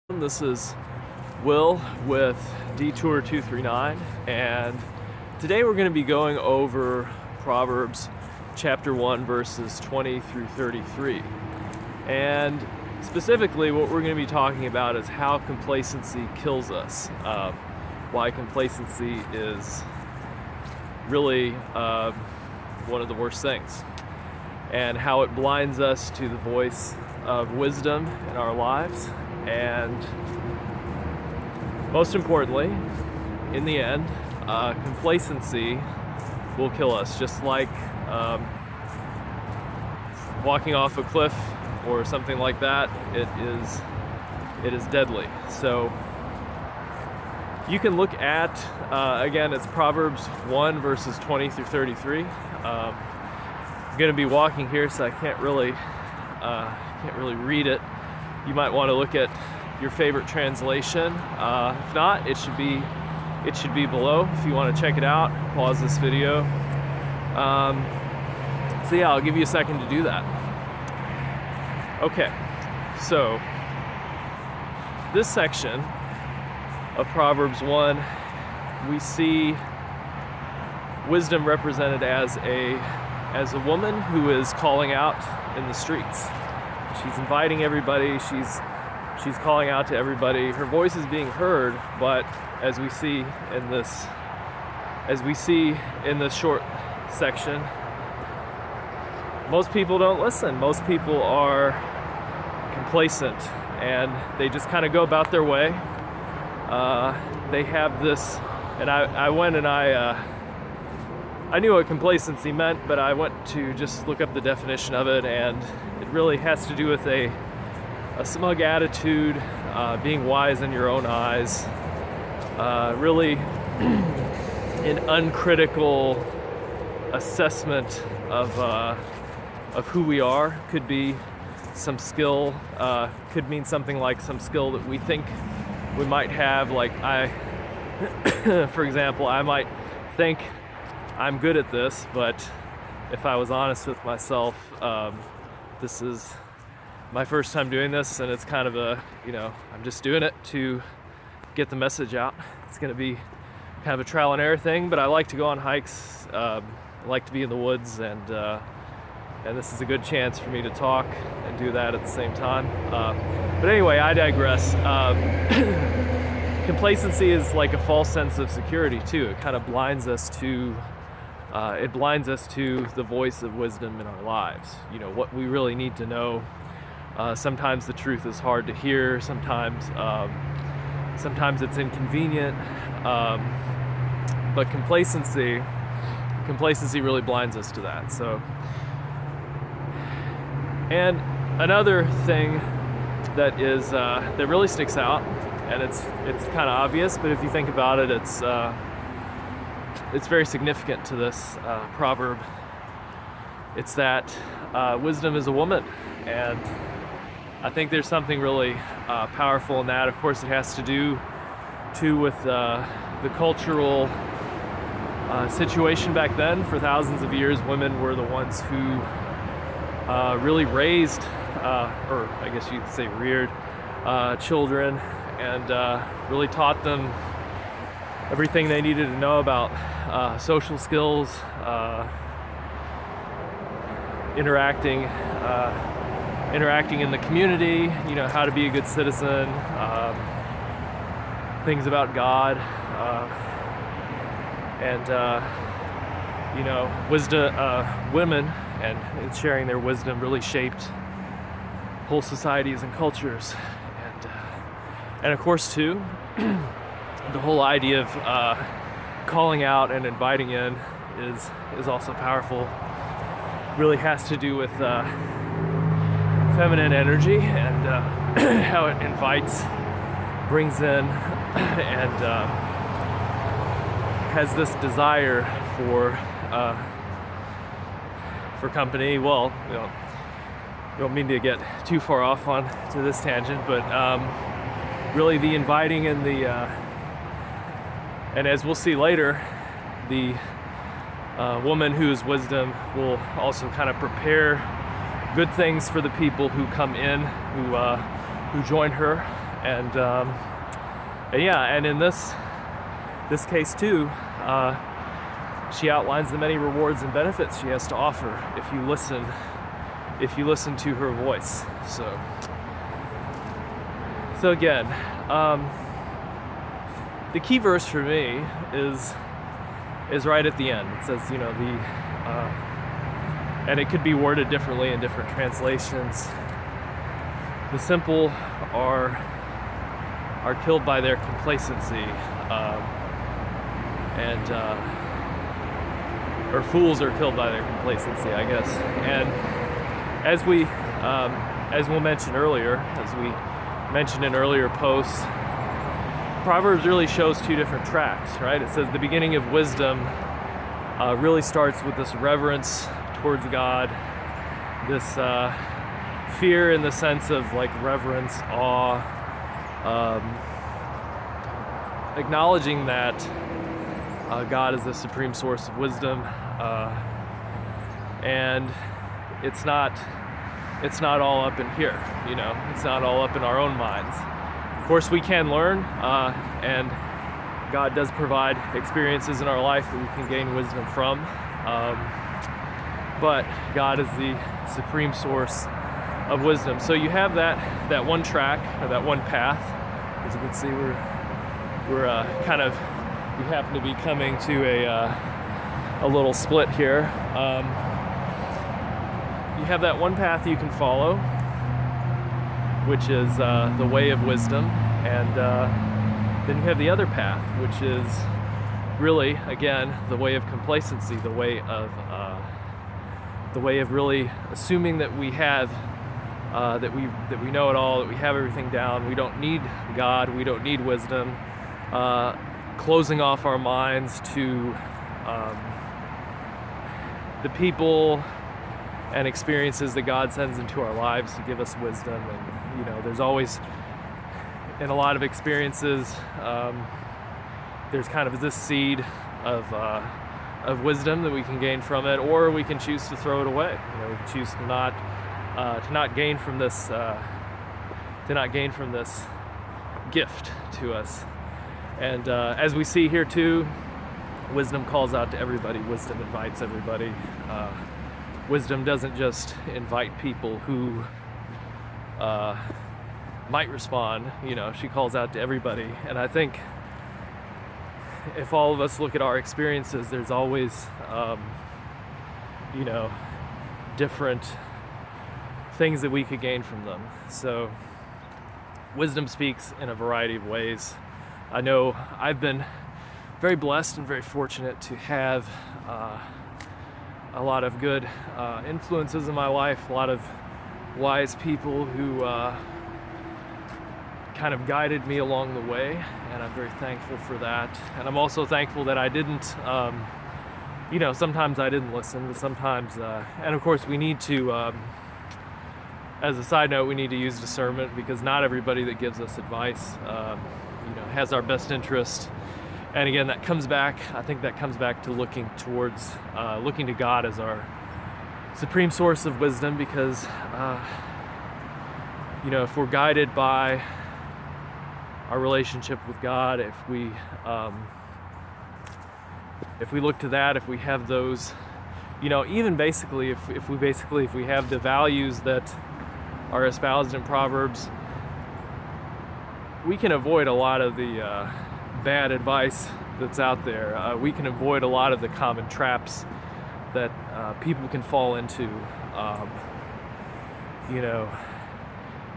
This is Will with Detour 239, and today we're going to be going over Proverbs chapter 1 verses 20 through 33. And specifically what we're going to be talking about is how complacency kills us, why complacency is really one of the worst things, and how it blinds us to the voice of wisdom in our lives. And most importantly, in the end, complacency will kill us, just like walking off a cliff or something like that. It is deadly. So you can look at, again, it's Proverbs 1 verses 20 through 33. I'm going to be walking here, so I can't really read it. You might want to look at your favorite translation. If not, it should be below if you want to check it out. Pause this video. So yeah, I'll give you a second to do that. Okay, so this section of Proverbs 1, we see wisdom represented as a woman who is calling out in the streets. She's inviting everybody, she's calling out to everybody. Her voice is being heard, but as we see in this short section, most people don't listen. Most people are complacent and they just kind of go about their way. They have this, and I went and I knew what complacency meant, but I went to just look up the definition of it, and it really has to do with a smug attitude, being wise in your own eyes, really an uncritical assessment of who we are. Could be some skill, could mean something like some skill that we think we might have. Like for example, I might think I'm good at this, but if I was honest with myself, this is my first time doing this, and it's kind of I'm just doing it to get the message out. It's going to be kind of a trial and error thing, but I like to go on hikes. I like to be in the woods, and this is a good chance for me to talk and do that at the same time. But anyway, I digress. Complacency is like a false sense of security too. It kind of blinds us to the voice of wisdom in our lives. You know, what we really need to know. Sometimes the truth is hard to hear. Sometimes it's inconvenient. But complacency really blinds us to that. So, and another thing that really sticks out, and it's kind of obvious, but if you think about it, it's very significant to this proverb. It's that wisdom is a woman, and I think there's something really powerful in that. Of course, it has to do too with the cultural situation back then. For thousands of years, women were the ones who really raised, or I guess you could say reared, children, and really taught them everything they needed to know about social skills, interacting in the community, how to be a good citizen, things about God, wisdom. Women and sharing their wisdom really shaped whole societies and cultures, and of course too, the whole idea of calling out and inviting in is also powerful. Really has to do with feminine energy and how it invites, brings in, and has this desire for company. Well, you don't mean to get too far off onto this tangent, but really the inviting and and as we'll see later, the woman whose wisdom will also kind of prepare good things for the people who come in, who join her, And yeah, and in this case too, she outlines the many rewards and benefits she has to offer if you listen to her voice. So again, the key verse for me is right at the end. It says, and it could be worded differently in different translations. The simple are killed by their complacency, or fools are killed by their complacency, I guess. And as we'll mention earlier, as we mentioned in earlier posts, Proverbs really shows two different tracks, right? It says the beginning of wisdom really starts with this reverence towards God, this fear in the sense of like reverence, awe, acknowledging that God is the supreme source of wisdom, and it's not all up in here, it's not all up in our own minds. Of course, we can learn, and God does provide experiences in our life that we can gain wisdom from, but God is the supreme source of wisdom. So you have that one track, or that one path. As you can see, we happen to be coming to a little split here. You have that one path you can follow, which is the way of wisdom, and then you have the other path, which is really, again, the way of complacency, the way of really assuming that we have that we know it all, that we have everything down. We don't need God. We don't need wisdom. Closing off our minds to the people and experiences that God sends into our lives to give us wisdom. And there's always, in a lot of experiences, there's kind of this seed of wisdom that we can gain from it, or we can choose to throw it away. We can choose to not gain from this gift to us. And as we see here too, wisdom calls out to everybody. Wisdom invites everybody. Wisdom doesn't just invite people who might respond. She calls out to everybody. And I think if all of us look at our experiences, there's always different things that we could gain from them. So wisdom speaks in a variety of ways. I know I've been very blessed and very fortunate to have a lot of good influences in my life, a lot of wise people who kind of guided me along the way, and I'm very thankful for that. And I'm also thankful that I didn't, sometimes I didn't listen, but sometimes, and of course we need to, as a side note, we need to use discernment, because not everybody that gives us advice, has our best interest. And again, I think that comes back to looking to God as our supreme source of wisdom, because, if we're guided by our relationship with God, if we look to that, if we have those, even basically, if we have the values that are espoused in Proverbs, we can avoid a lot of the bad advice that's out there. We can avoid a lot of the common traps that people can fall into.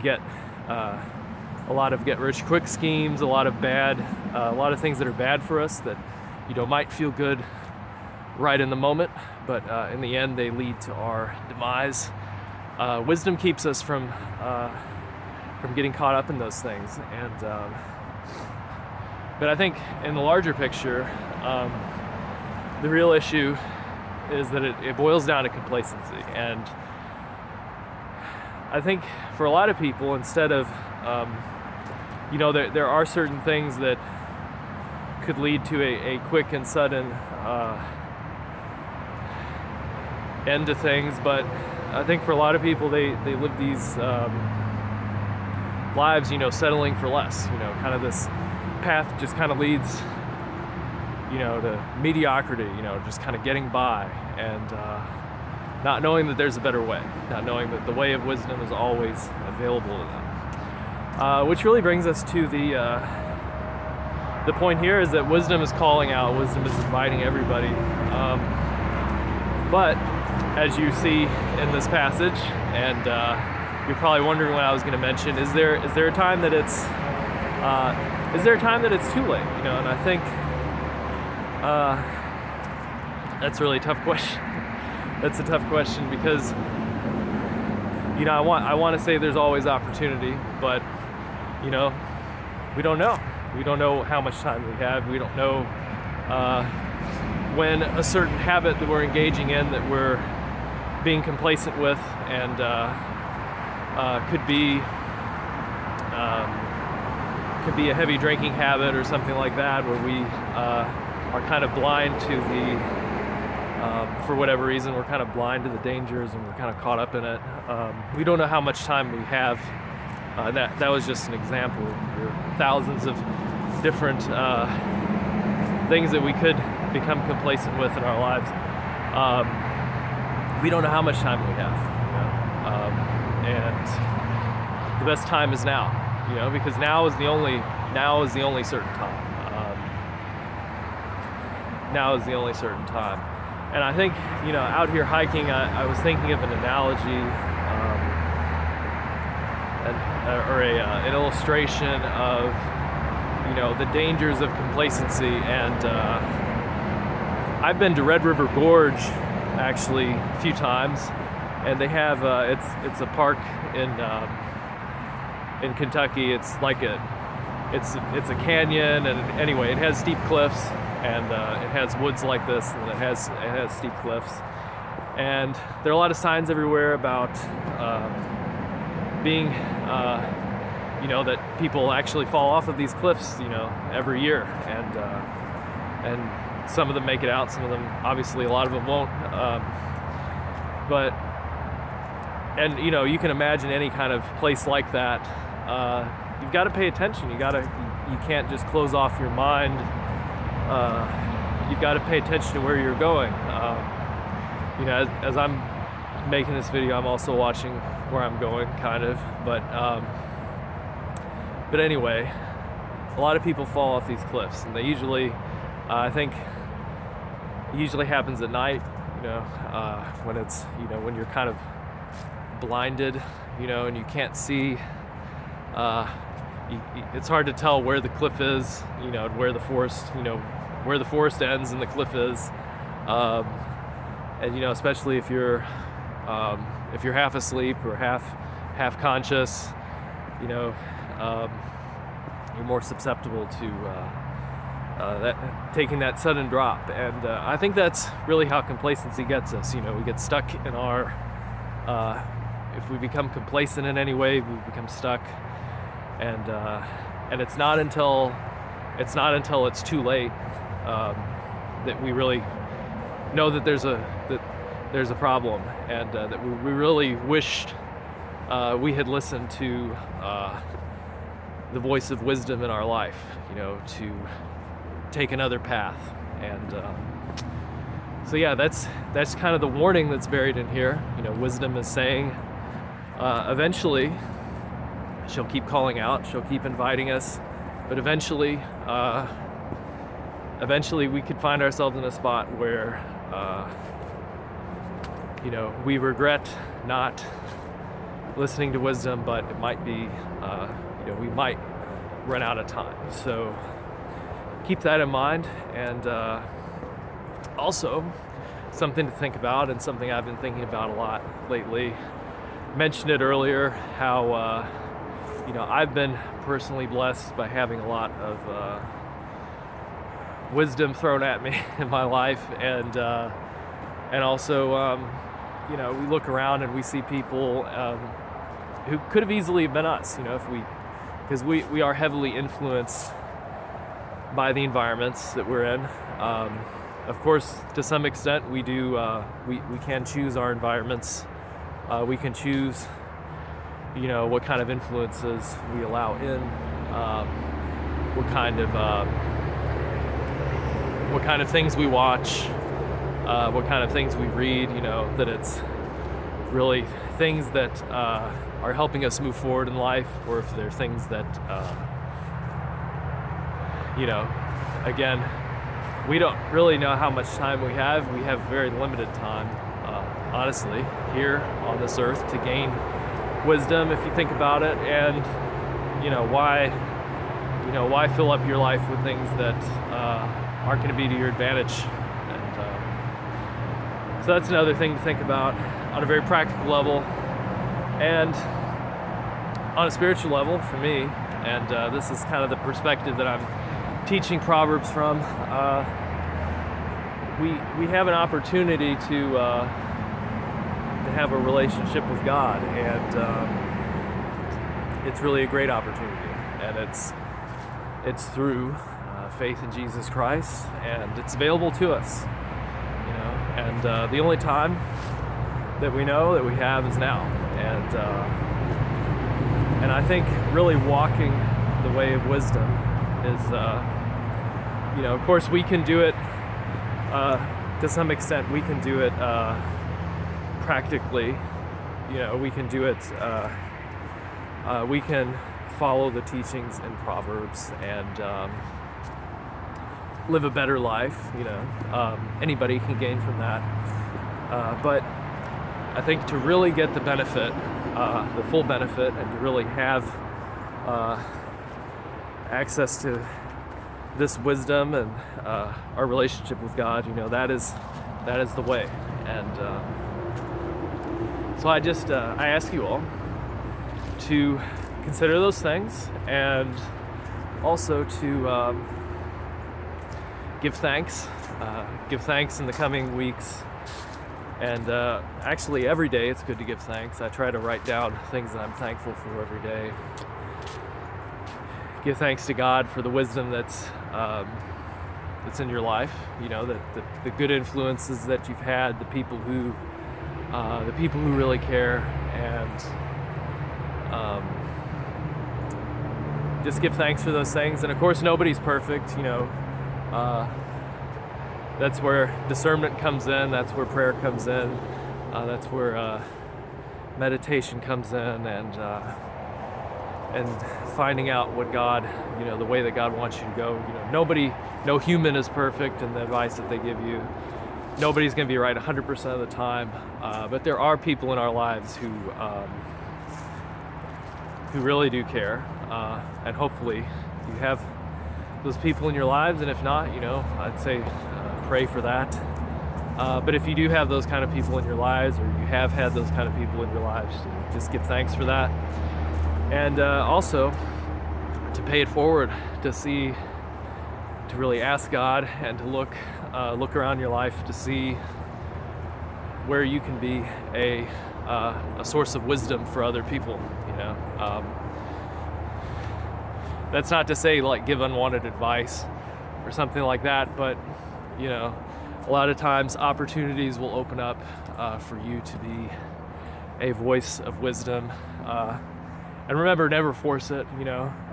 Get a lot of get-rich-quick schemes, a lot of things that are bad for us that might feel good right in the moment, but in the end they lead to our demise. Wisdom keeps us from getting caught up in those things, and but I think in the larger picture, the real issue is that it boils down to complacency. And I think for a lot of people, instead of there are certain things that could lead to a quick and sudden end to things, but I think for a lot of people, they live these lives, settling for less. Kind of this path just kind of leads, to mediocrity. Just kind of getting by and not knowing that there's a better way, not knowing that the way of wisdom is always available to them. Which really brings us to the point here is that wisdom is calling out, wisdom is inviting everybody. But as you see in this passage, and you're probably wondering what I was going to mention, is there a time that it's too late? And I think that's a really tough question. That's a tough question because I want to say there's always opportunity, but we don't know. We don't know how much time we have. We don't know when a certain habit that we're engaging in, that we're being complacent with, and could be a heavy drinking habit or something like that, where we are kind of blind to for whatever reason, we're kind of blind to the dangers and we're kind of caught up in it. We don't know how much time we have. That was just an example. There are thousands of different things that we could become complacent with in our lives. We don't know how much time we have, and the best time is now, because now is the only certain time. Now is the only certain time. And I think, out here hiking, I was thinking of an analogy, an illustration of, the dangers of complacency. And I've been to Red River Gorge actually a few times, and they have it's a park in Kentucky. It's like it's a canyon, and anyway, it has steep cliffs. And it has woods like this, and it has steep cliffs. And there are a lot of signs everywhere about being, that people actually fall off of these cliffs, every year. And some of them make it out, some of them, obviously, a lot of them won't. You can imagine any kind of place like that. You've got to pay attention. You can't just close off your mind. You've got to pay attention to where you're going. As I'm making this video, I'm also watching where I'm going, kind of. But anyway, a lot of people fall off these cliffs, and they usually, I think, it usually happens at night. When it's, when you're kind of blinded, and you can't see. It's hard to tell where the cliff is, where the forest, where the forest ends and the cliff is, and especially if you're half asleep or half conscious, you're more susceptible to taking that sudden drop. And I think that's really how complacency gets us. We get stuck in our. If we become complacent in any way, we become stuck. And it's not until it's too late that we really know that there's a problem, and that we really wished we had listened to the voice of wisdom in our life, to take another path. And so yeah, that's kind of the warning that's buried in here. Wisdom is saying eventually. She'll keep calling out, she'll keep inviting us, but eventually we could find ourselves in a spot where, we regret not listening to wisdom, but it might be, we might run out of time. So keep that in mind, and also something to think about, and something I've been thinking about a lot lately. Mentioned it earlier, how I've been personally blessed by having a lot of wisdom thrown at me in my life, and also, we look around and we see people who could have easily been us, because we are heavily influenced by the environments that we're in. Of course, to some extent, we do. We can choose our environments. We can choose what kind of influences we allow in, what kind of things we watch, what kind of things we read, that it's really things that are helping us move forward in life, or if they're things that, again, we don't really know how much time we have. We have very limited time, honestly, here on this earth to gain wisdom, if you think about it. And why fill up your life with things that aren't going to be to your advantage? And so that's another thing to think about on a very practical level and on a spiritual level for me. And this is kind of the perspective that I'm teaching Proverbs from. We have an opportunity to have a relationship with God, and it's really a great opportunity, and it's through faith in Jesus Christ, and it's available to us, and the only time that we know that we have is now, and I think really walking the way of wisdom is, of course we can do it to some extent. We can do it practically, we can do it, we can follow the teachings in Proverbs and live a better life, anybody can gain from that, but I think to really get the benefit, the full benefit, and to really have access to this wisdom and our relationship with God, that is the way. And so I ask you all to consider those things, and also to give thanks in the coming weeks. And actually every day it's good to give thanks. I try to write down things that I'm thankful for every day. Give thanks to God for the wisdom that's in your life, the good influences that you've had, the people who really care, and just give thanks for those things. And of course, nobody's perfect, that's where discernment comes in, that's where prayer comes in, that's where meditation comes in, and finding out what God, the way that God wants you to go. No human is perfect in the advice that they give you. Nobody's going to be right 100% of the time, but there are people in our lives who really do care, and hopefully you have those people in your lives, and if not, I'd say pray for that. But if you do have those kind of people in your lives, or you have had those kind of people in your lives, just give thanks for that. And also to pay it forward, to really ask God, and to look around your life to see where you can be a source of wisdom for other people. That's not to say give unwanted advice or something like that, but a lot of times opportunities will open up for you to be a voice of wisdom. And remember, never force it.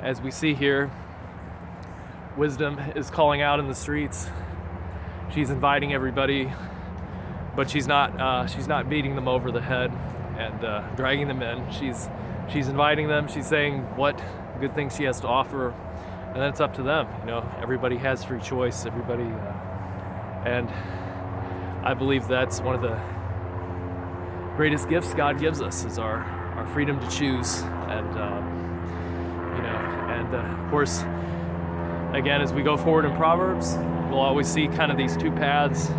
As we see here, wisdom is calling out in the streets. She's inviting everybody, but she's not beating them over the head and dragging them in. She's inviting them. She's saying what good things she has to offer, and then it's up to them. Everybody has free choice. Everybody, and I believe that's one of the greatest gifts God gives us, is our freedom to choose. And of course, again, as we go forward in Proverbs, we'll always see kind of these two paths.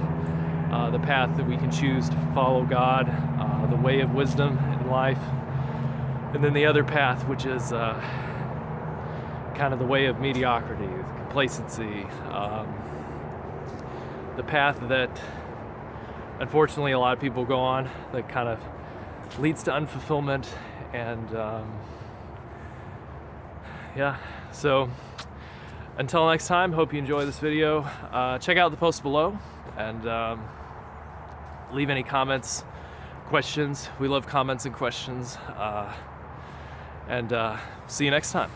The path that we can choose to follow God, the way of wisdom in life, and then the other path, which is kind of the way of mediocrity, complacency, the path that unfortunately a lot of people go on, that kind of leads to unfulfillment. And so until next time, hope you enjoy this video. Check out the post below, and leave any comments, questions. We love comments and questions. And see you next time.